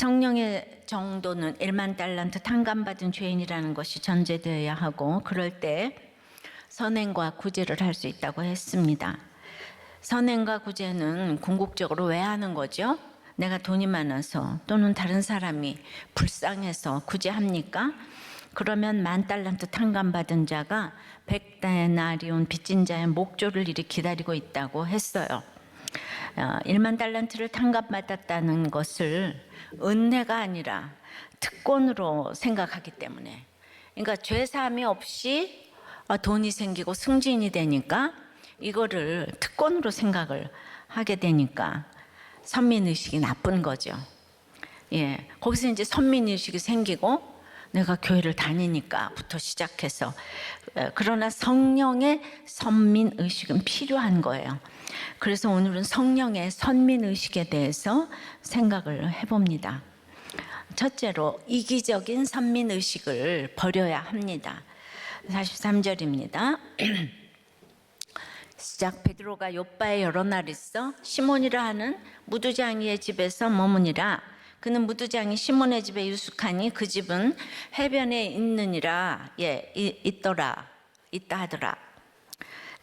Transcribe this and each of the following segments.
성령의 정도는 1만 달란트 탕감받은 죄인이라는 것이 전제되어야 하고, 그럴 때 선행과 구제를 할 수 있다고 했습니다. 선행과 구제는 궁극적으로 왜 하는 거죠? 내가 돈이 많아서 또는 다른 사람이 불쌍해서 구제합니까? 그러면 1만 달란트 탕감받은 자가 100데나리온 빚진 자의 목조를 이리 기다리고 있다고 했어요. 1만 달란트를 탕감받았다는 것을 은혜가 아니라 특권으로 생각하기 때문에, 그러니까 죄사함이 없이 돈이 생기고 승진이 되니까 이거를 특권으로 생각을 하게 되니까 선민의식이 나쁜 거죠. 예, 거기서 이제 선민의식이 생기고 내가 교회를 다니니까부터 시작해서, 그러나 성령의 선민의식은 필요한 거예요. 그래서 오늘은 성령의 선민의식에 대해서 생각을 해봅니다. 첫째로 이기적인 선민의식을 버려야 합니다. 43절입니다. 시작. 베드로가 욥바에 여러 날 있어 시몬이라 하는 무두장이의 집에서 머무니라. 그는 무두장이 시몬의 집에 유숙하니 그 집은 해변에 있느니라. 있다 하더라.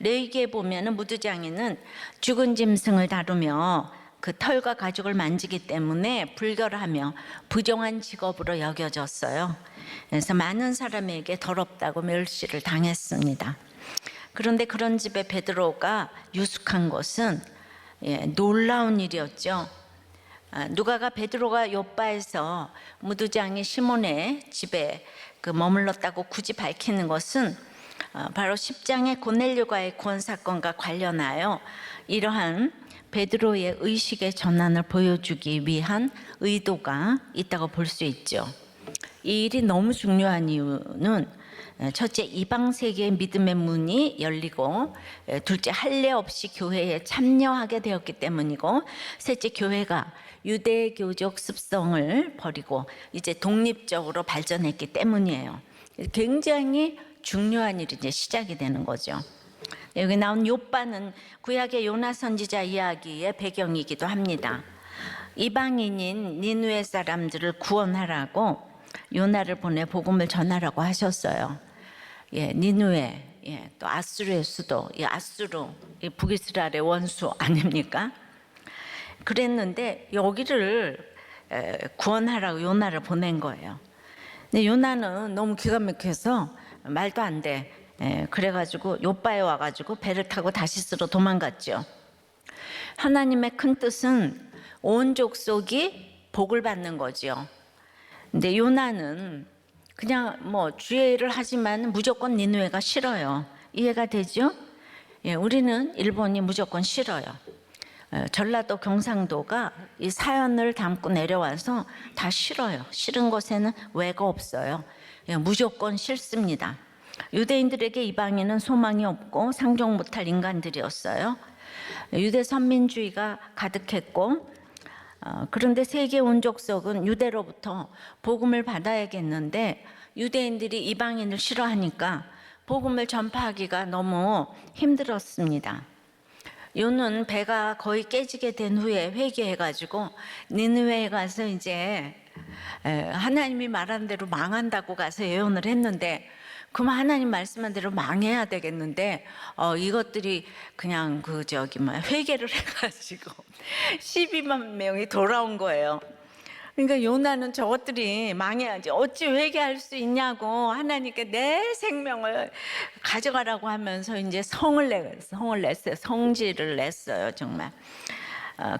레위기에 보면은 무두장이는 죽은 짐승을 다루며 그 털과 가죽을 만지기 때문에 불결하며 부정한 직업으로 여겨졌어요. 그래서 많은 사람에게 더럽다고 멸시를 당했습니다. 그런데 그런 집에 베드로가 유숙한 것은 놀라운 일이었죠. 누가가 베드로가 욥바에서 무두장이 시몬의 집에 머물렀다고 굳이 밝히는 것은 바로 10장의 고넬료가의 구원 사건과 관련하여 이러한 베드로의 의식의 전환을 보여주기 위한 의도가 있다고 볼 수 있죠. 이 일이 너무 중요한 이유는 첫째, 이방 세계의 믿음의 문이 열리고, 둘째, 할례 없이 교회에 참여하게 되었기 때문이고, 셋째, 교회가 유대교적 습성을 버리고 이제 독립적으로 발전했기 때문이에요. 굉장히 중요한 일이 이제 시작이 되는 거죠. 여기 나온 욥바는 구약의 요나 선지자 이야기의 배경이기도 합니다. 이방인인 니느웨 사람들을 구원하라고 요나를 보내 복음을 전하라고 하셨어요. 니느웨, 또 아수르의 수도, 아수르, 북이스라엘의 원수 아닙니까? 그랬는데 여기를 구원하라고 요나를 보낸 거예요. 근데 요나는 너무 기가 막혀서 말도 안 돼. 그래가지고 욥바에 와가지고 배를 타고 다시스로 도망갔죠. 하나님의 큰 뜻은 온 족속이 복을 받는 거죠. 근데 요나는 그냥 주의 일을 하지만 무조건 니느웨가 싫어요. 이해가 되죠? 우리는 일본이 무조건 싫어요. 전라도 경상도가 이 사연을 담고 내려와서 다 싫어요. 싫은 것에는 왜가 없어요. 무조건 싫습니다. 유대인들에게 이방인은 소망이 없고 상종 못할 인간들이었어요. 유대 선민주의가 가득했고, 그런데 세계 온 족속은 유대로부터 복음을 받아야겠는데 유대인들이 이방인을 싫어하니까 복음을 전파하기가 너무 힘들었습니다. 요는 배가 거의 깨지게 된 후에 회개해가지고 니느웨에 가서 이제 하나님이 말한 대로 망한다고 가서 예언을 했는데, 그럼 하나님 말씀한 대로 망해야 되겠는데 이것들이 그냥 회개를 해가지고 12만 명이 돌아온 거예요. 그러니까 요나는 저것들이 망해야지 어찌 회개할 수 있냐고 하나님께 내 생명을 가져가라고 하면서 이제 성을 냈어요. 성질을 냈어요. 정말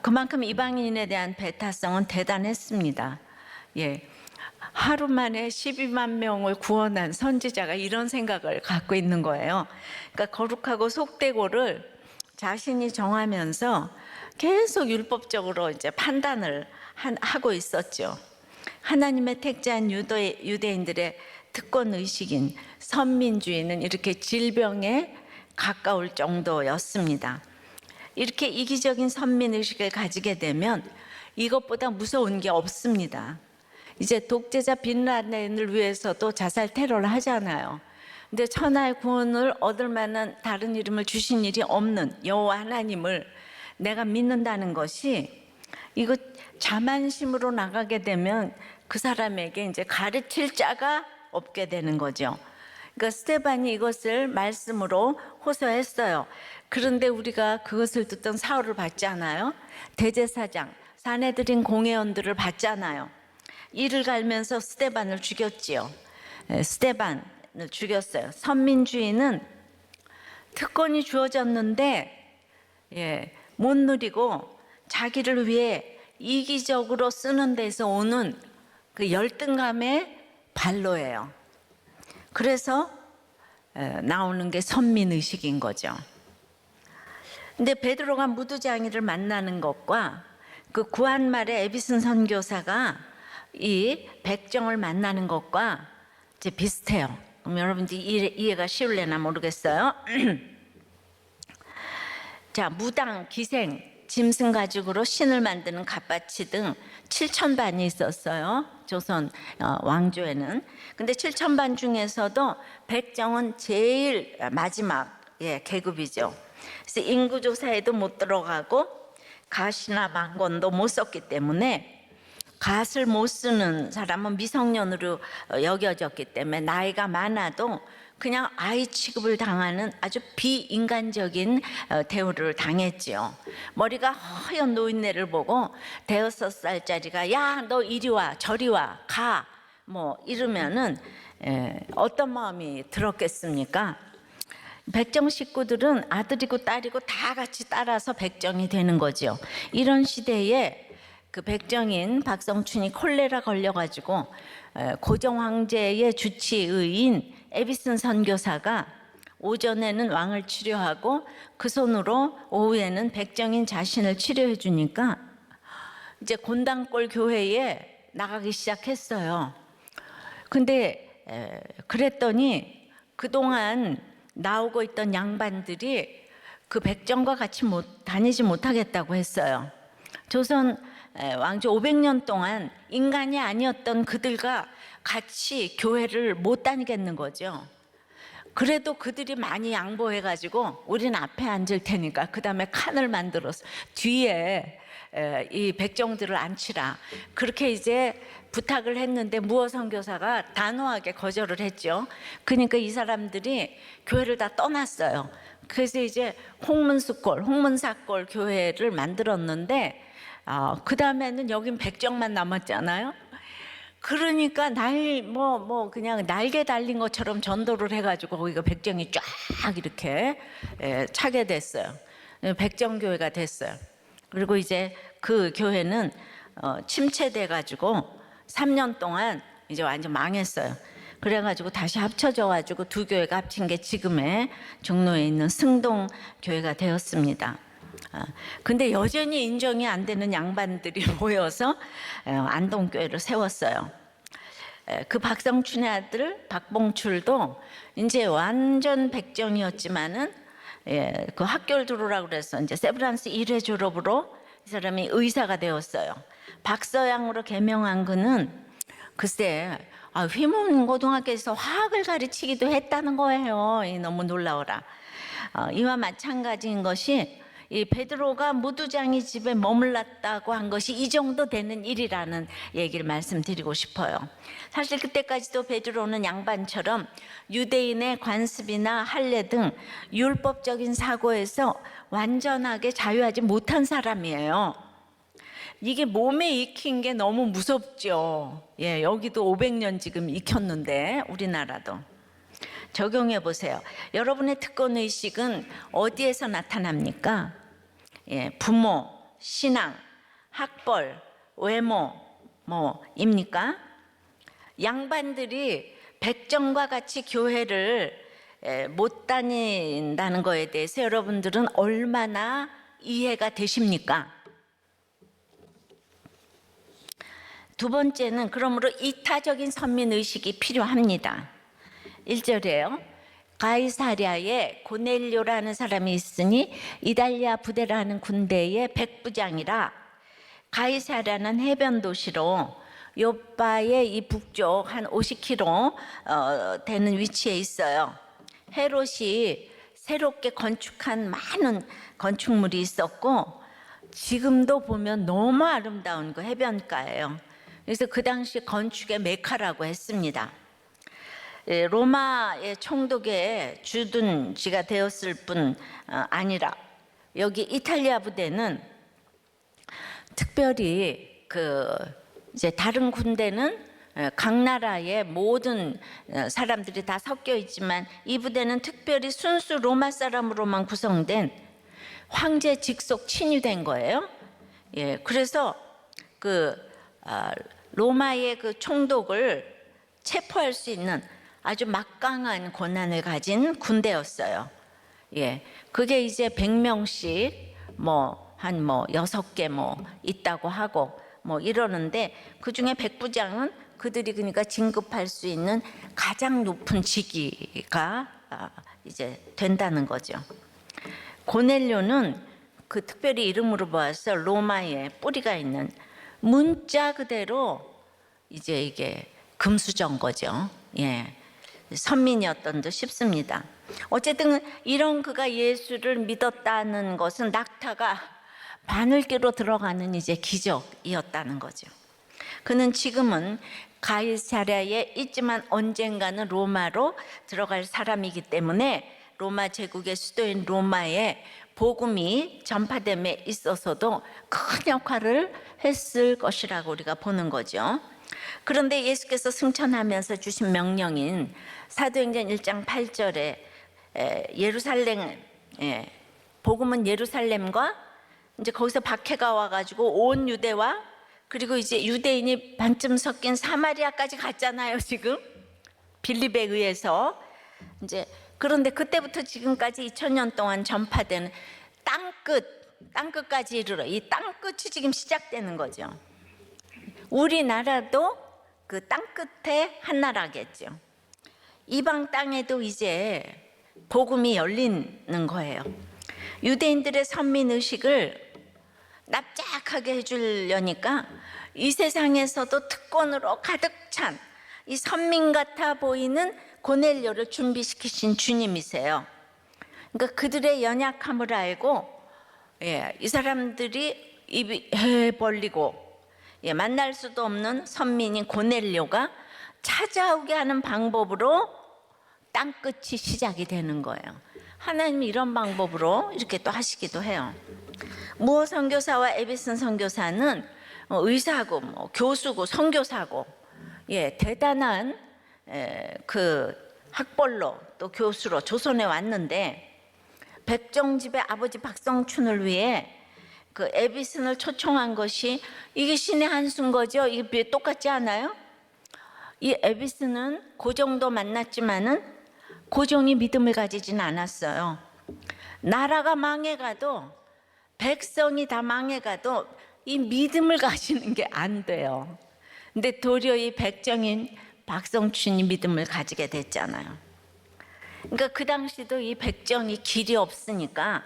그만큼 이방인에 대한 배타성은 대단했습니다. 하루 만에 12만 명을 구원한 선지자가 이런 생각을 갖고 있는 거예요. 그러니까 거룩하고 속되고를 자신이 정하면서 계속 율법적으로 이제 판단을 하고 있었죠. 하나님의 택자한 유대인들의 특권 의식인 선민주의는 이렇게 질병에 가까울 정도였습니다. 이렇게 이기적인 선민 의식을 가지게 되면 이것보다 무서운 게 없습니다. 이제 독재자 빈라덴을 위해서도 자살 테러를 하잖아요. 근데 천하의 구원을 얻을 만한 다른 이름을 주신 일이 없는 여호와 하나님을 내가 믿는다는 것이 이거 자만심으로 나가게 되면 그 사람에게 이제 가르칠 자가 없게 되는 거죠. 그러니까 스데반이 이것을 말씀으로 호소했어요. 그런데 우리가 그것을 듣던 사울을 봤잖아요. 대제사장, 사내들인 공회원들을 봤잖아요. 이를 갈면서 스데반을 죽였지요. 스데반을 죽였어요. 선민주의는 특권이 주어졌는데 못 누리고 자기를 위해 이기적으로 쓰는 데서 오는 그 열등감의 발로예요. 그래서 나오는 게 선민의식인 거죠. 근데 베드로가 무두장이를 만나는 것과 그 구한말의 에비슨 선교사가 이 백정을 만나는 것과 이제 비슷해요. 그럼 여러분들이 이해가 쉬울래나 모르겠어요. 자, 무당, 기생, 짐승 가죽으로 신을 만드는 갓바치 등 7,000반이 있었어요. 조선 왕조에는. 근데 7,000반 중에서도 백정은 제일 마지막 계급이죠. 그래서 인구조사에도 못 들어가고 갓이나 망건도 못 썼기 때문에, 갓을 못 쓰는 사람은 미성년으로 여겨졌기 때문에 나이가 많아도 그냥 아이 취급을 당하는 아주 비인간적인 대우를 당했지요. 머리가 허연 노인네를 보고 5살짜리가 야, 너 이리 와 저리 와 가 뭐 이러면은 어떤 마음이 들었겠습니까? 백정 식구들은 아들이고 딸이고 다 같이 따라서 백정이 되는 거죠. 이런 시대에 그 백정인 박성춘이 콜레라 걸려가지고 고종 황제의 주치의인 에비슨 선교사가 오전에는 왕을 치료하고 그 손으로 오후에는 백정인 자신을 치료해 주니까 이제 곤당골 교회에 나가기 시작했어요. 근데 그랬더니 그동안 나오고 있던 양반들이 그 백정과 같이 다니지 못하겠다고 했어요. 조선 왕조 500년 동안 인간이 아니었던 그들과 같이 교회를 못 다니겠는 거죠. 그래도 그들이 많이 양보해가지고 우린 앞에 앉을 테니까 그 다음에 칸을 만들어서 뒤에 이 백정들을 앉히라, 그렇게 이제 부탁을 했는데 무어 선교사가 단호하게 거절을 했죠. 그러니까 이 사람들이 교회를 다 떠났어요. 그래서 이제 홍문사골 교회를 만들었는데 그 다음에는 여긴 백정만 남았잖아요. 그러니까 그냥 날개 달린 것처럼 전도를 해가지고 거기가 백정이 쫙 이렇게 차게 됐어요. 백정교회가 됐어요. 그리고 이제 그 교회는 침체돼가지고 3년 동안 이제 완전 망했어요. 그래가지고 다시 합쳐져가지고 두 교회가 합친 게 지금의 종로에 있는 승동교회가 되었습니다. 근데 여전히 인정이 안 되는 양반들이 모여서 안동교회를 세웠어요. 그 박성춘의 아들 박봉출도 이제 완전 백정이었지만은 그 학교를 들어오라고 그래서 이제 세브란스 1회 졸업으로 이 사람이 의사가 되었어요. 박서양으로 개명한 그는 글쎄 휘문고등학교에서 화학을 가르치기도 했다는 거예요. 너무 놀라워라. 이와 마찬가지인 것이 이 베드로가 무두장이 집에 머물렀다고 한 것이 이 정도 되는 일이라는 얘기를 말씀드리고 싶어요. 사실 그때까지도 베드로는 양반처럼 유대인의 관습이나 할례 등 율법적인 사고에서 완전하게 자유하지 못한 사람이에요. 이게 몸에 익힌 게 너무 무섭죠. 여기도 500년 지금 익혔는데 우리나라도. 적용해 보세요. 여러분의 특권의식은 어디에서 나타납니까? 부모, 신앙, 학벌, 외모 입니까? 양반들이 백정과 같이 교회를 못 다닌다는 거에 대해서 여러분들은 얼마나 이해가 되십니까? 두 번째는 그러므로 이타적인 선민의식이 필요합니다. 1절에요. 가이사랴에 고넬료라는 사람이 있으니 이달리아 부대라는 군대의 백부장이라. 가이사랴는 해변 도시로 요빠의 이 북쪽 한 50km 되는 위치에 있어요. 헤롯이 새롭게 건축한 많은 건축물이 있었고 지금도 보면 너무 아름다운 그 해변가예요. 그래서 그 당시 건축의 메카라고 했습니다. 로마의 총독의 주둔지가 되었을 뿐 아니라 여기 이탈리아 부대는 특별히 이제 다른 군대는 각 나라의 모든 사람들이 다 섞여 있지만 이 부대는 특별히 순수 로마 사람으로만 구성된 황제 직속 친위된 거예요. 예, 그래서 로마의 그 총독을 체포할 수 있는 아주 막강한 권한을 가진 군대였어요. 예, 그게 이제 100명씩 한 6개 있다고 하고 이러는데 그 중에 백부장은 그들이 그러니까 진급할 수 있는 가장 높은 직위가 이제 된다는 거죠. 고넬료는 그 특별히 이름으로 봐서 로마에 뿌리가 있는 문자 그대로 이제 이게 금수저인 거죠. 예, 선민이었던 듯 싶습니다. 어쨌든 이런 그가 예수를 믿었다는 것은 낙타가 바늘귀로 들어가는 이제 기적이었다는 거죠. 그는 지금은 가이사랴에 있지만 언젠가는 로마로 들어갈 사람이기 때문에 로마 제국의 수도인 로마에 복음이 전파됨에 있어서도 큰 역할을 했을 것이라고 우리가 보는 거죠. 그런데 예수께서 승천하면서 주신 명령인 사도행전 1장 8절에 예루살렘, 복음은 예루살렘과 이제 거기서 박해가 와가지고 온 유대와 그리고 이제 유대인이 반쯤 섞인 사마리아까지 갔잖아요. 지금 빌립에 의해서 이제 그런데 그때부터 지금까지 2000년 동안 전파되는 땅끝까지 이르러 이 땅끝이 지금 시작되는 거죠. 우리나라도 그 땅끝에 한 나라겠죠. 이방 땅에도 이제 복음이 열리는 거예요. 유대인들의 선민의식을 납작하게 해주려니까 이 세상에서도 특권으로 가득 찬 이 선민 같아 보이는 고넬료를 준비시키신 주님이세요. 그러니까 그들의 연약함을 알고 이 사람들이 입이 벌리고 만날 수도 없는 선민인 고넬료가 찾아오게 하는 방법으로 땅끝이 시작이 되는 거예요. 하나님이 이런 방법으로 이렇게 또 하시기도 해요. 무어 선교사와 에비슨 선교사는 의사고 교수고 선교사고 대단한 그 학벌로 또 교수로 조선에 왔는데 백정집의 아버지 박성춘을 위해 그 에비슨을 초청한 것이 이게 신의 한 수인 거죠. 이게 똑같지 않아요? 이 에비슨은 고종도 만났지만은 고종이 믿음을 가지진 않았어요. 나라가 망해가도 백성이 다 망해가도 이 믿음을 가지는 게 안 돼요. 근데 도리어 이 백정인 박성춘이 믿음을 가지게 됐잖아요. 그러니까 그 당시도 이 백정이 길이 없으니까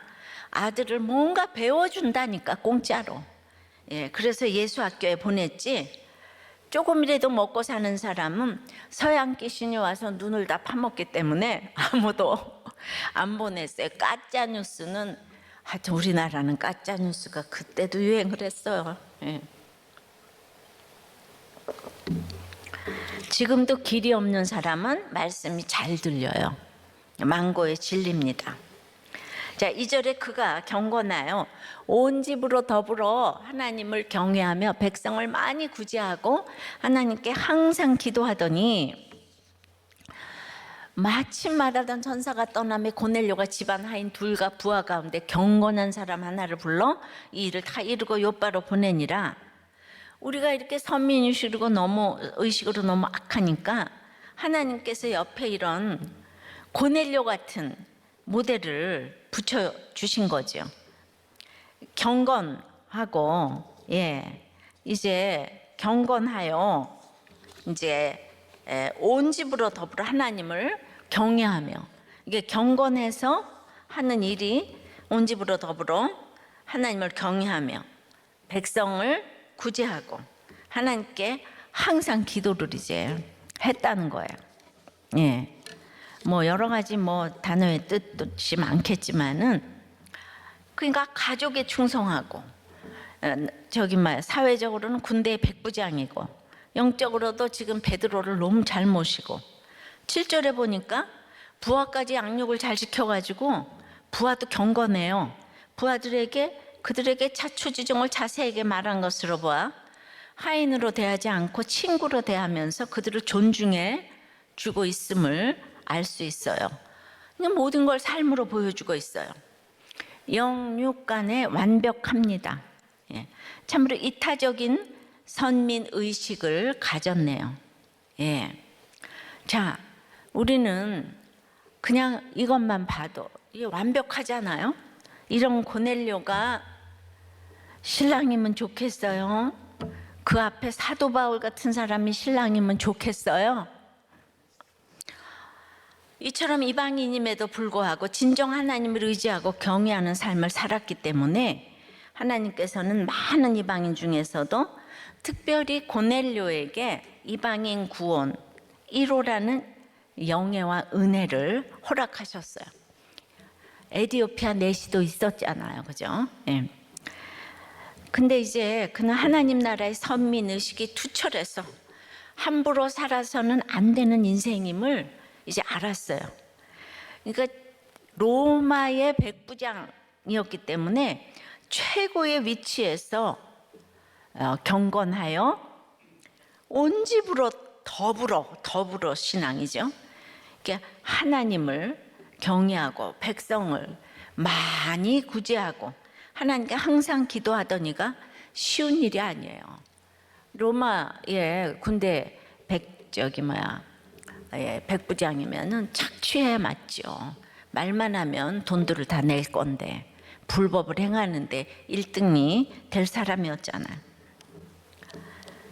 아들을 뭔가 배워준다니까 공짜로. 그래서 예수학교에 보냈지. 조금이라도 먹고 사는 사람은 서양 귀신이 와서 눈을 다 파먹기 때문에 아무도 안 보냈어요. 가짜 뉴스는 하여튼 우리나라는 가짜 뉴스가 그때도 유행을 했어요. 지금도 길이 없는 사람은 말씀이 잘 들려요. 망고의 진리입니다. 자, 2절에 그가 경건하여 온 집으로 더불어 하나님을 경외하며 백성을 많이 구제하고 하나님께 항상 기도하더니 마침 말하던 천사가 떠나며 고넬료가 집안 하인 둘과 부하 가운데 경건한 사람 하나를 불러 이 일을 다 이루고 요바로 보내니라. 우리가 이렇게 선민의식으로 너무 악하니까 하나님께서 옆에 이런 고넬료 같은 모델을 붙여주신 거죠. 경건하고 이제 경건하여 이제 온 집으로 더불어 하나님을 경외하며 이게 경건해서 하는 일이 온 집으로 더불어 하나님을 경외하며 백성을 구제하고 하나님께 항상 기도를 이제 했다는 거예요. 뭐 여러 가지 단어의 뜻이 많겠지만은 그러니까 가족에 충성하고 사회적으로는 군대의 백부장이고 영적으로도 지금 베드로를 너무 잘 모시고 7절에 보니까 부하까지 양육을 잘 시켜가지고 부하도 경건해요. 부하들에게 그들에게 자초지종을 자세하게 말한 것으로 보아 하인으로 대하지 않고 친구로 대하면서 그들을 존중해 주고 있음을 알 수 있어요. 그냥 모든 걸 삶으로 보여주고 있어요. 영육간에 완벽합니다. 예. 참으로 이타적인 선민 의식을 가졌네요. 예. 자, 우리는 그냥 이것만 봐도 이게 완벽하잖아요. 이런 고넬료가 신랑이면 좋겠어요? 그 앞에 사도 바울 같은 사람이 신랑이면 좋겠어요? 이처럼 이방인임에도 불구하고 진정 하나님을 의지하고 경외하는 삶을 살았기 때문에 하나님께서는 많은 이방인 중에서도 특별히 고넬료에게 이방인 구원 1호라는 영예와 은혜를 허락하셨어요. 에디오피아 내시도 있었잖아요, 그죠? 예. 근데 이제 그는 하나님 나라의 선민 의식이 투철해서 함부로 살아서는 안 되는 인생임을 이제 알았어요. 그러니까 로마의 백부장이었기 때문에 최고의 위치에서 경건하여 온 집으로 더불어 신앙이죠. 그러니까 하나님을 경외하고 백성을 많이 구제하고 하나님께 항상 기도하더니가 쉬운 일이 아니에요. 로마의 군대 백부장이면은 착취에 맞죠. 말만 하면 돈들을 다 낼 건데 불법을 행하는데 1등이 될 사람이었잖아요.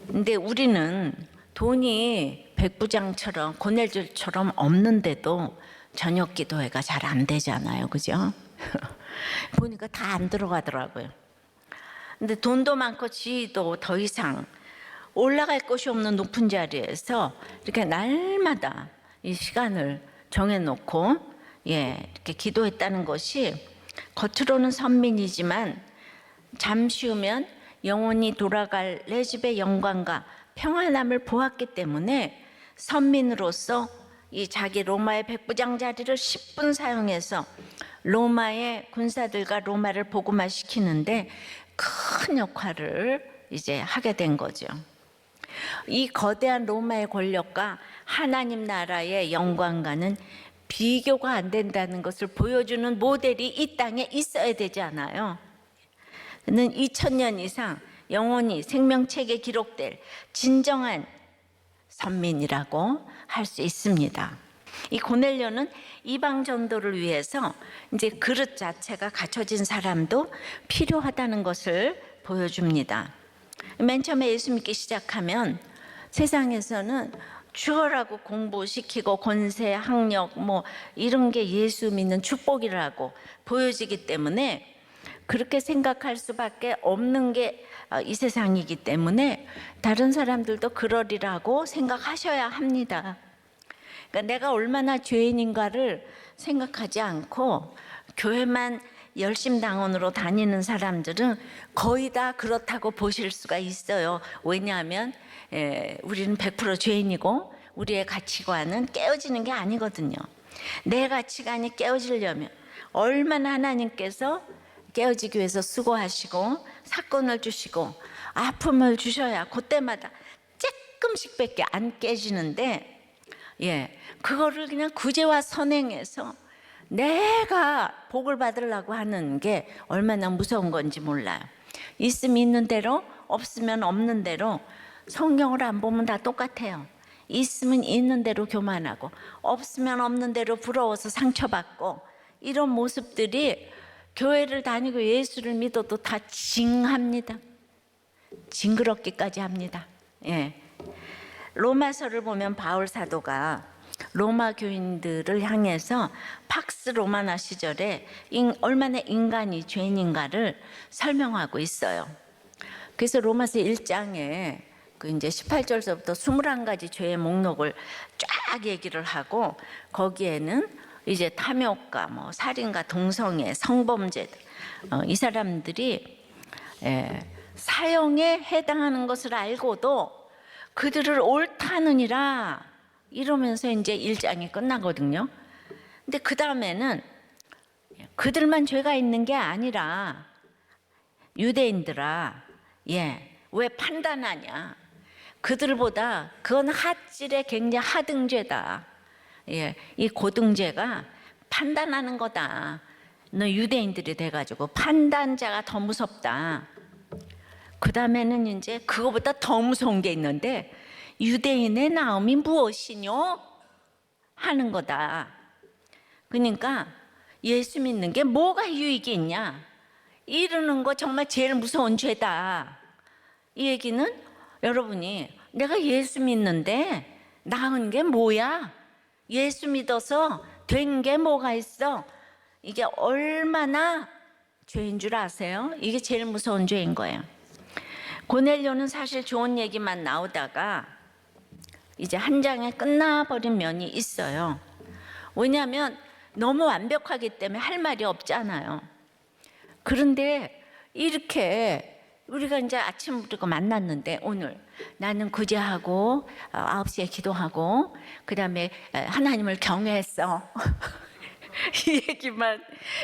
근데 우리는 돈이 백부장처럼 고넬료처럼 없는데도 저녁 기도회가 잘 안 되잖아요, 그죠? 보니까 다 안 들어가더라고요. 근데 돈도 많고 지위도 더 이상 올라갈 곳이 없는 높은 자리에서 이렇게 날마다 이 시간을 정해놓고 이렇게 기도했다는 것이 겉으로는 선민이지만 잠시 후면 영원히 돌아갈 내 집의 영광과 평안함을 보았기 때문에 선민으로서 이 자기 로마의 백부장 자리를 10분 사용해서 로마의 군사들과 로마를 복음화시키는데 큰 역할을 이제 하게 된 거죠. 이 거대한 로마의 권력과 하나님 나라의 영광과는 비교가 안 된다는 것을 보여주는 모델이 이 땅에 있어야 되지 않아요? 그는 2000년 이상 영원히 생명책에 기록될 진정한 선민이라고 할 수 있습니다. 이 고넬료는 이방 전도를 위해서 이제 그릇 자체가 갖춰진 사람도 필요하다는 것을 보여줍니다. 맨 처음에 예수 믿기 시작하면 세상에서는 죽어라고 공부시키고 권세, 학력 이런 게 예수 믿는 축복이라고 보여지기 때문에 그렇게 생각할 수밖에 없는 게 이 세상이기 때문에 다른 사람들도 그러리라고 생각하셔야 합니다. 그러니까 내가 얼마나 죄인인가를 생각하지 않고 교회만 열심당원으로 다니는 사람들은 거의 다 그렇다고 보실 수가 있어요. 왜냐하면 우리는 100% 죄인이고 우리의 가치관은 깨어지는 게 아니거든요. 내 가치관이 깨어지려면 얼마나 하나님께서 깨어지기 위해서 수고하시고 사건을 주시고 아픔을 주셔야 그때마다 조금씩밖에 안 깨지는데 그거를 그냥 구제와 선행해서 내가 복을 받으려고 하는 게 얼마나 무서운 건지 몰라요. 있으면 있는 대로 없으면 없는 대로 성경을 안 보면 다 똑같아요. 있으면 있는 대로 교만하고 없으면 없는 대로 부러워서 상처받고 이런 모습들이 교회를 다니고 예수를 믿어도 다 징합니다. 징그럽기까지 합니다. 로마서를 보면 바울 사도가 로마 교인들을 향해서 팍스 로마나 시절에 얼마나 인간이 죄인인가를 설명하고 있어요. 그래서 로마서 1장에 그 이제 18절서부터 21가지 죄의 목록을 쫙 얘기를 하고 거기에는 이제 탐욕과 살인과 동성애, 성범죄 이 사람들이 사형에 해당하는 것을 알고도 그들을 옳다느니라 이러면서 이제 1장이 끝나거든요. 근데 그 다음에는 그들만 죄가 있는 게 아니라 유대인들아, 왜 판단하냐? 그들보다 그건 핫질의 굉장히 하등죄다. 이 고등죄가 판단하는 거다. 너 유대인들이 돼가지고 판단자가 더 무섭다. 그 다음에는 이제 그거보다 더 무서운 게 있는데 유대인의 나음이 무엇이뇨? 하는 거다. 그러니까 예수 믿는 게 뭐가 유익이 있냐? 이러는 거 정말 제일 무서운 죄다. 이 얘기는 여러분이 내가 예수 믿는데 나은 게 뭐야? 예수 믿어서 된 게 뭐가 있어? 이게 얼마나 죄인 줄 아세요? 이게 제일 무서운 죄인 거예요. 고넬료는 사실 좋은 얘기만 나오다가 이제 한 장에 끝나버린 면이 있어요. 왜냐하면 너무 완벽하기 때문에 할 말이 없잖아요. 그런데 이렇게 우리가 이제 아침부터 만났는데 오늘 나는 구제하고 9시에 기도하고 그 다음에 하나님을 경외했어. 이 얘기만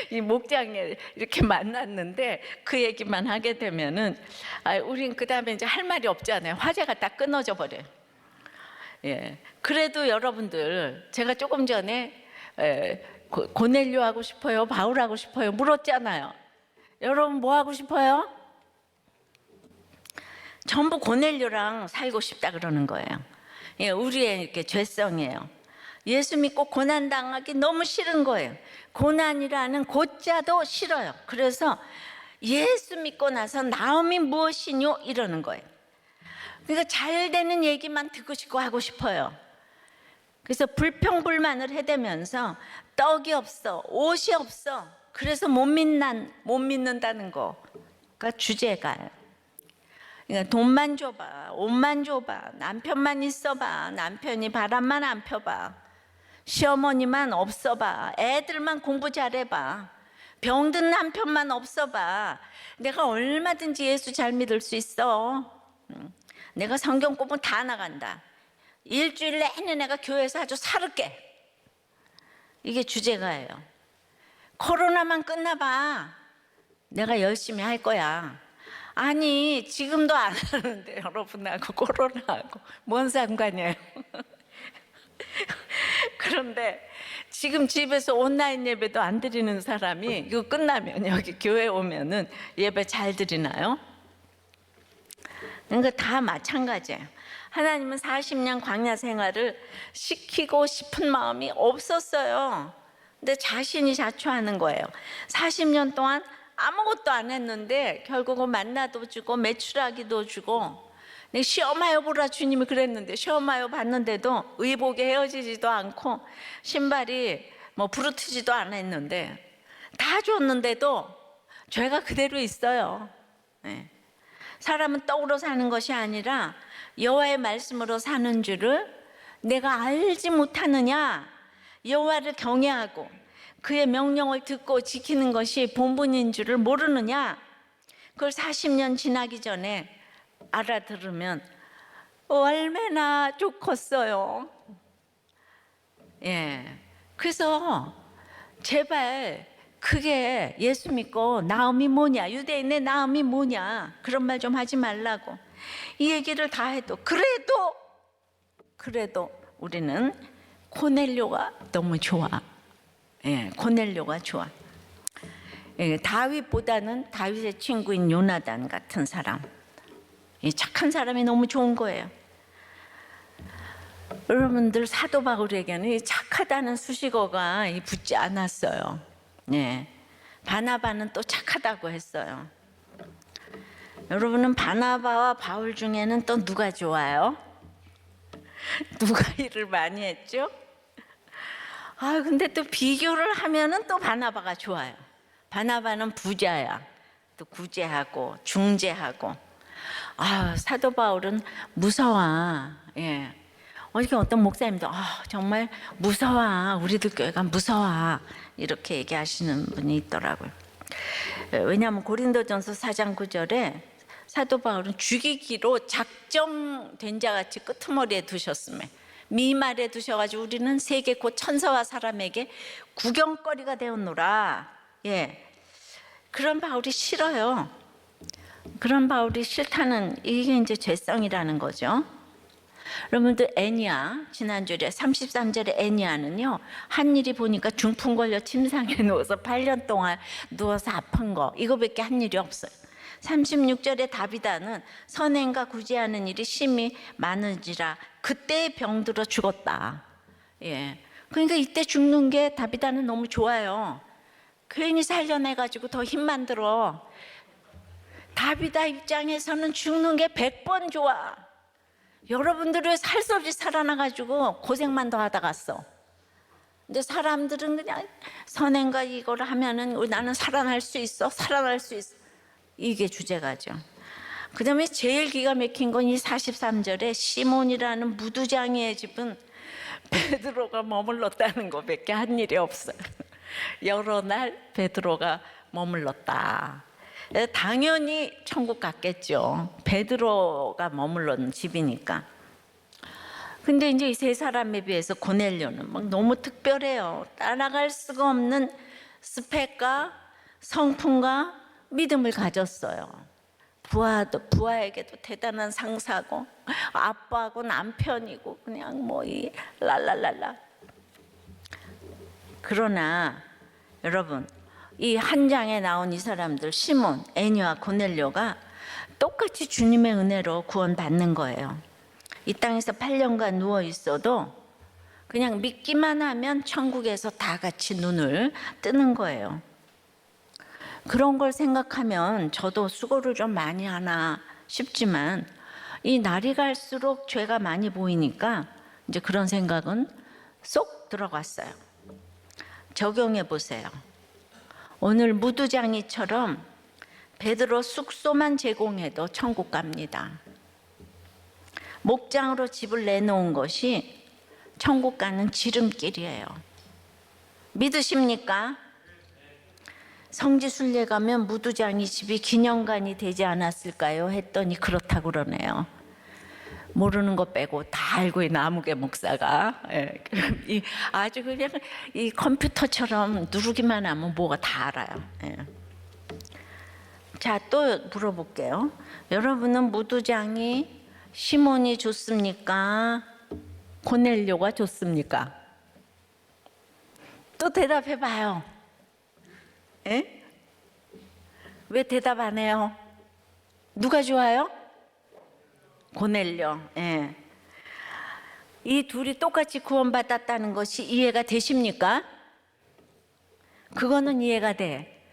이 목장에 이렇게 만났는데 그 얘기만 하게 되면은 우린 그 다음에 이제 할 말이 없잖아요. 화제가 딱 끊어져 버려요. 그래도 여러분들 제가 조금 전에 고넬료 하고 싶어요, 바울 하고 싶어요 물었잖아요. 여러분 뭐 하고 싶어요? 전부 고넬료랑 살고 싶다 그러는 거예요. 우리의 이렇게 죄성이에요. 예수 믿고 고난 당하기 너무 싫은 거예요. 고난이라는 고자도 싫어요. 그래서 예수 믿고 나서 나음이 무엇이뇨? 이러는 거예요. 그러니까 잘 되는 얘기만 듣고 싶고 하고 싶어요. 그래서 불평불만을 해대면서 떡이 없어, 옷이 없어. 그래서 못 믿는다는 거가 주제가요. 그러니까 돈만 줘봐, 옷만 줘봐, 남편만 있어봐, 남편이 바람만 안 펴봐, 시어머니만 없어봐, 애들만 공부 잘해봐, 병든 남편만 없어봐. 내가 얼마든지 예수 잘 믿을 수 있어. 내가 성경 공부 다 나간다. 일주일 내내 내가 교회에서 아주 살을게. 이게 주제가예요. 코로나만 끝나봐. 내가 열심히 할 거야. 아니 지금도 안 하는데 여러분하고 코로나하고 뭔 상관이에요? 그런데 지금 집에서 온라인 예배도 안 드리는 사람이 이거 끝나면 여기 교회 오면은 예배 잘 드리나요? 그러니까 다 마찬가지예요. 하나님은 40년 광야 생활을 시키고 싶은 마음이 없었어요. 근데 자신이 자초하는 거예요. 40년 동안 아무것도 안 했는데 결국은 만나도 주고 매출하기도 주고, 시험하여 보라 주님이 그랬는데 시험하여 봤는데도 의복에 헤어지지도 않고 신발이 부르트지도 않았는데 다 줬는데도 죄가 그대로 있어요. 사람은 떡으로 사는 것이 아니라 여호와의 말씀으로 사는 줄을 내가 알지 못하느냐? 여호와를 경외하고 그의 명령을 듣고 지키는 것이 본분인 줄을 모르느냐? 그걸 40년 지나기 전에 알아들으면 얼마나 좋겠어요. 그래서 제발 그게 예수 믿고 나음이 뭐냐, 유대인의 나음이 뭐냐, 그런 말 좀 하지 말라고. 이 얘기를 다 해도 그래도 우리는 고넬료가 너무 좋아. 고넬료가 좋아. 다윗보다는 다윗의 친구인 요나단 같은 사람, 착한 사람이 너무 좋은 거예요. 여러분들 사도 바울에게는 착하다는 수식어가 붙지 않았어요. 바나바는 또 착하다고 했어요. 여러분은 바나바와 바울 중에는 또 누가 좋아요? 누가 일을 많이 했죠? 근데 또 비교를 하면은 또 바나바가 좋아요. 바나바는 부자야. 또 구제하고 중재하고. 사도 바울은 무서워. 어저께 어떤 목사님도 정말 무서워. 우리들 교회가 무서워. 이렇게 얘기하시는 분이 있더라고요. 왜냐하면 고린도전서 4장 9절에 사도 바울은 죽이기로 작정된 자같이 끄트머리에 두셨으며 미말에 두셔가지고 우리는 세계 곧 천사와 사람에게 구경거리가 되었노라. 예, 그런 바울이 싫어요. 그런 바울이 싫다는 이게 이제 죄성이라는 거죠. 여러분들 애니아 지난주에 33절에 애니아는요, 한 일이 보니까 중풍 걸려 침상에 누워서 8년 동안 누워서 아픈 거 이거밖에 한 일이 없어요. 36절에 다비다는 선행과 구제하는 일이 심히 많은지라 그때 병들어 죽었다. 예, 그러니까 이때 죽는 게 다비다는 너무 좋아요. 괜히 살려내가지고 더 힘만 들어. 다비다 입장에서는 죽는 게 100번 좋아. 여러분들은 살 수 없이 살아나가지고 고생만 더 하다 갔어. 근데 사람들은 그냥 선행과 이걸 하면은 나는 살아날 수 있어, 살아날 수 있어. 이게 주제가죠. 그 다음에 제일 기가 막힌 건 이 43절에 시몬이라는 무두장이의 집은 베드로가 머물렀다는 거밖에 한 일이 없어요. 여러 날 베드로가 머물렀다. 당연히 천국 갔겠죠. 베드로가 머물렀는 집이니까. 근데 이제 이 세 사람에 비해서 고넬료는 막 너무 특별해요. 따라갈 수가 없는 스펙과 성품과 믿음을 가졌어요. 부하에게도 대단한 상사고 아빠하고 남편이고 그냥 뭐 이 랄랄랄라. 그러나 여러분, 이 한 장에 나온 이 사람들 시몬, 애니와 고넬료가 똑같이 주님의 은혜로 구원받는 거예요. 이 땅에서 8년간 누워 있어도 그냥 믿기만 하면 천국에서 다 같이 눈을 뜨는 거예요. 그런 걸 생각하면 저도 수고를 좀 많이 하나 싶지만 이 날이 갈수록 죄가 많이 보이니까 이제 그런 생각은 쏙 들어갔어요. 적용해 보세요. 오늘 무두장이처럼 베드로 숙소만 제공해도 천국 갑니다. 목장으로 집을 내놓은 것이 천국 가는 지름길이에요. 믿으십니까? 성지순례 가면 무두장이 집이 기념관이 되지 않았을까요? 했더니 그렇다고 그러네요. 모르는 거 빼고 다 알고 있는 아무개 목사가. 예, 아주 그냥 이 컴퓨터처럼 누르기만 하면 뭐가 다 알아요. 예. 자, 또 물어볼게요. 여러분은 무두장이 시몬이 좋습니까? 고넬료가 좋습니까? 또 대답해 봐요. 예? 왜 대답 안 해요? 누가 좋아요? 고넬료. 예. 이 둘이 똑같이 구원받았다는 것이 이해가 되십니까? 그거는 이해가 돼.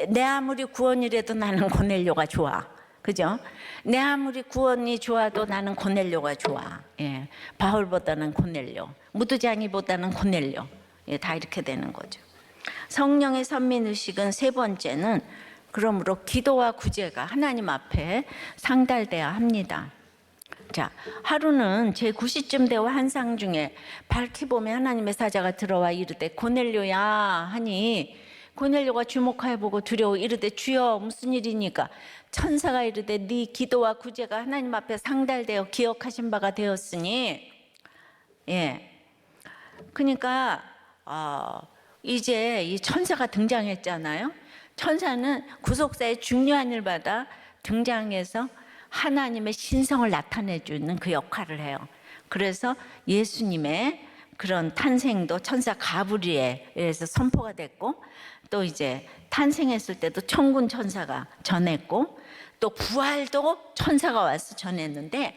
내 아무리 구원이라도 나는 고넬료가 좋아. 그죠? 내 아무리 구원이 좋아도 나는 고넬료가 좋아. 예. 바울보다는 고넬료, 무두장이보다는 고넬료. 예, 다 이렇게 되는 거죠. 성령의 선민의식은 세 번째는 그러므로 기도와 구제가 하나님 앞에 상달돼야 합니다. 자, 하루는 제9시쯤 되어 환상 중에 밝히 보면 하나님의 사자가 들어와 이르되 고넬료야 하니 고넬료가 주목하여 보고 두려워 이르되 주여 무슨 일이니까? 천사가 이르되 네 기도와 구제가 하나님 앞에 상달되어 기억하신 바가 되었으니. 예, 그러니까 이제 이 천사가 등장했잖아요. 천사는 구속사의 중요한 일 받아 등장해서 하나님의 신성을 나타내 주는 그 역할을 해요. 그래서 예수님의 그런 탄생도 천사 가브리엘에 의해서 선포가 됐고, 또 이제 탄생했을 때도 천군 천사가 전했고, 또 부활도 천사가 와서 전했는데,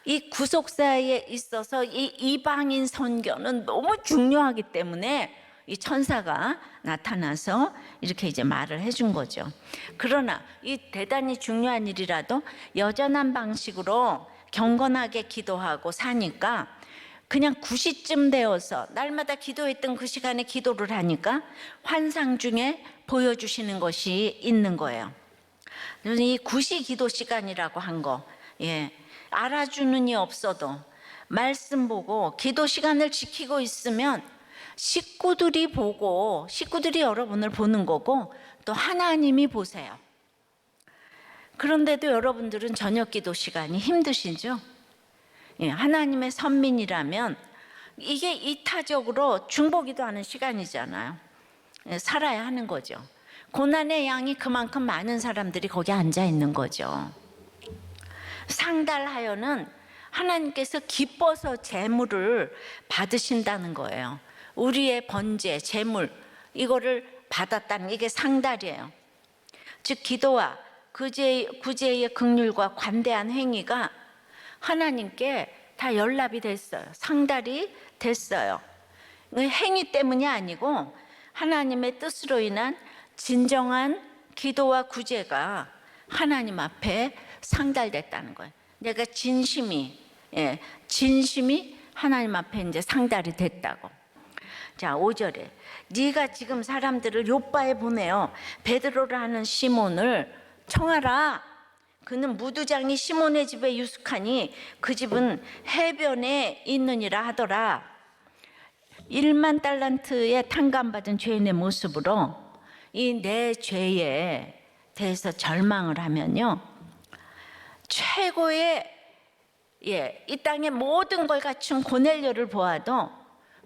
이 구속사에 있어서 이 이방인 선교는 너무 중요하기 때문에 이 천사가 나타나서 이렇게 이제 말을 해준 거죠. 그러나 이 대단히 중요한 일이라도 여전한 방식으로 경건하게 기도하고 사니까 그냥 9시쯤 되어서 날마다 기도했던 그 시간에 기도를 하니까 환상 중에 보여주시는 것이 있는 거예요. 이 9시 기도 시간이라고 한 거, 예, 알아주는 이 없어도 말씀 보고 기도 시간을 지키고 있으면 식구들이 보고, 식구들이 여러분을 보는 거고 또 하나님이 보세요. 그런데도 여러분들은 저녁 기도 시간이 힘드시죠? 예, 하나님의 선민이라면 이게 이타적으로 중보기도하는 시간이잖아요. 예, 살아야 하는 거죠. 고난의 양이 그만큼 많은 사람들이 거기 앉아 있는 거죠. 상달하여는 하나님께서 기뻐서 제물을 받으신다는 거예요. 우리의 번제, 제물 이거를 받았다는 이게 상달이에요. 즉 기도와 구제의 긍휼과 관대한 행위가 하나님께 다 연락이 됐어요. 상달이 됐어요. 행위 때문이 아니고 하나님의 뜻으로 인한 진정한 기도와 구제가 하나님 앞에 상달됐다는 거예요. 내가 진심이 하나님 앞에 이제 상달이 됐다고. 자, 5절에 네가 지금 사람들을 요바에 보내어 베드로라 하는 시몬을 청하라. 그는 무두장이 시몬의 집에 유숙하니 그 집은 해변에 있느니라 하더라. 1만 달란트의 탕감받은 죄인의 모습으로 이 내 죄에 대해서 절망을 하면요, 최고의 이 땅의 모든 걸 갖춘 고넬료를 보아도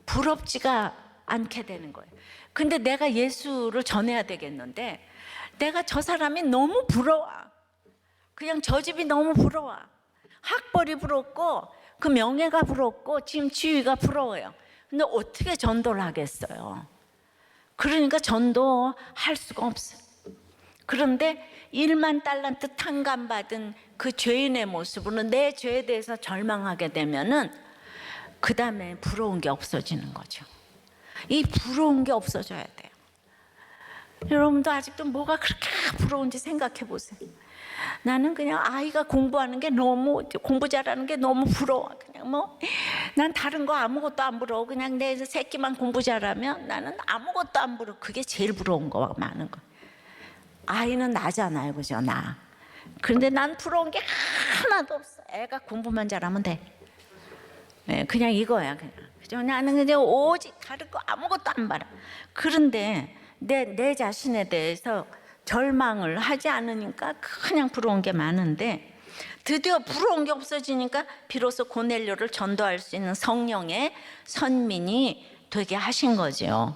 부럽지가 않게 되는 거예요. 근데 내가 예수를 전해야 되겠는데 내가 저 사람이 너무 부러워. 그냥 저 집이 너무 부러워. 학벌이 부럽고 그 명예가 부럽고 지금 지위가 부러워요. 근데 어떻게 전도를 하겠어요? 그러니까 전도할 수가 없어요. 그런데 1만 달란트 탕감받은 그 죄인의 모습으로 내 죄에 대해서 절망하게 되면은 그 다음에 부러운 게 없어지는 거죠. 이 부러운 게 없어져야 돼요. 여러분도 아직도 뭐가 그렇게 부러운지 생각해 보세요. 나는 그냥 아이가 공부하는 게 너무, 공부 잘하는 게 너무 부러워. 그냥 난 다른 거 아무것도 안 부러워. 그냥 내 새끼만 공부 잘하면 나는 아무것도 안 부러워. 그게 제일 부러운 거가 많은 거. 아이는 나잖아요, 그죠? 나. 그런데 난 부러운 게 하나도 없어. 애가 공부만 잘하면 돼. 네, 그냥 이거야, 그냥. 그죠? 나는 그냥 오직 다른 거 아무것도 안 봐라. 그런데 내 자신에 대해서 절망을 하지 않으니까 그냥 부러운 게 많은데, 드디어 부러운 게 없어지니까 비로소 고넬료를 전도할 수 있는 성령의 선민이 되게 하신 거죠.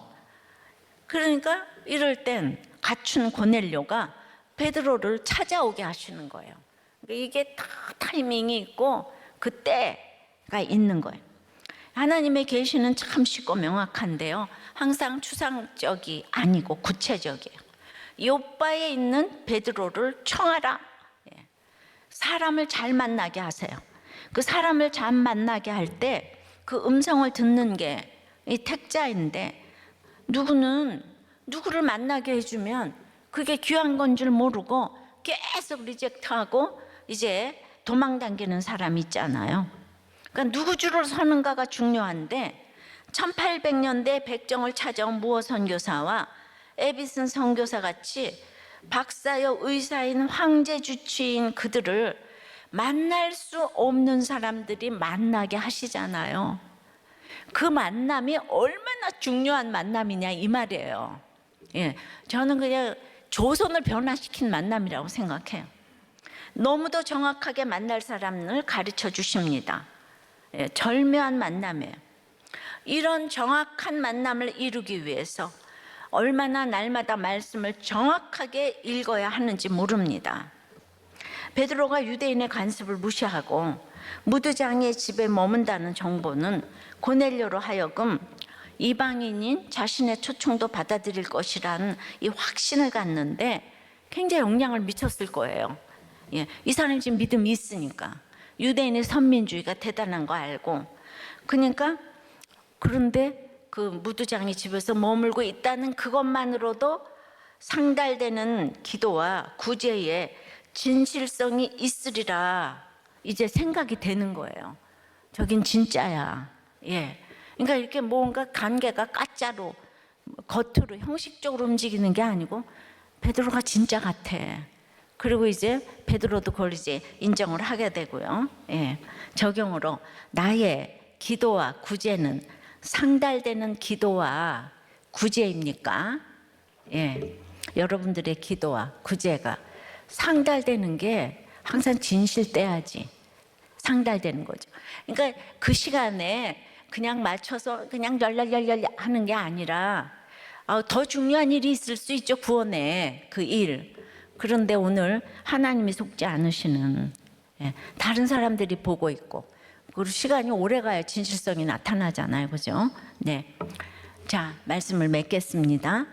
그러니까 이럴 땐 갖춘 고넬료가 베드로를 찾아오게 하시는 거예요. 이게 다 타이밍이 있고 그때가 있는 거예요. 하나님의 계시는 참 쉽고 명확한데요, 항상 추상적이 아니고 구체적이에요. 요바에 있는 베드로를 청하라. 사람을 잘 만나게 하세요. 그 사람을 잘 만나게 할 때 그 음성을 듣는 게 이 택자인데, 누구는 누구를 만나게 해주면 그게 귀한 건 줄 모르고 계속 리젝트하고 이제 도망당기는 사람이 있잖아요. 그러니까 누구 줄을 서는가가 중요한데, 1800년대 백정을 찾아온 무어 선교사와 에비슨 선교사 같이 박사여 의사인 황제 주치인 그들을 만날 수 없는 사람들이 만나게 하시잖아요. 그 만남이 얼마나 중요한 만남이냐 이 말이에요. 저는 그냥 조선을 변화시킨 만남이라고 생각해요. 너무도 정확하게 만날 사람을 가르쳐 주십니다. 절묘한 만남이에요. 이런 정확한 만남을 이루기 위해서 얼마나 날마다 말씀을 정확하게 읽어야 하는지 모릅니다. 베드로가 유대인의 간섭을 무시하고 무두장의 집에 머문다는 정보는 고넬료로 하여금 이방인인 자신의 초청도 받아들일 것이라는 이 확신을 갖는데 굉장히 영향을 미쳤을 거예요. 이 사람이 지금 믿음이 있으니까, 유대인의 선민주의가 대단한 거 알고. 그런데 그 무두장이 집에서 머물고 있다는 그것만으로도 상달되는 기도와 구제에 진실성이 있으리라 이제 생각이 되는 거예요. 저긴 진짜야. 그러니까 이렇게 뭔가 관계가 가짜로 겉으로 형식적으로 움직이는 게 아니고 베드로가 진짜 같아. 그리고 이제 베드로도 그걸 이제 인정을 하게 되고요. 적용으로 나의 기도와 구제는 상달되는 기도와 구제입니까? 여러분들의 기도와 구제가 상달되는 게 항상 진실돼야지 상달되는 거죠. 그러니까 그 시간에 그냥 맞춰서 그냥 열렬 하는 게 아니라 더 중요한 일이 있을 수 있죠. 구원에 그 일. 그런데 오늘 하나님이 속지 않으시는 다른 사람들이 보고 있고 그리고 시간이 오래 가야 진실성이 나타나잖아요. 그죠? 네. 자, 말씀을 맺겠습니다.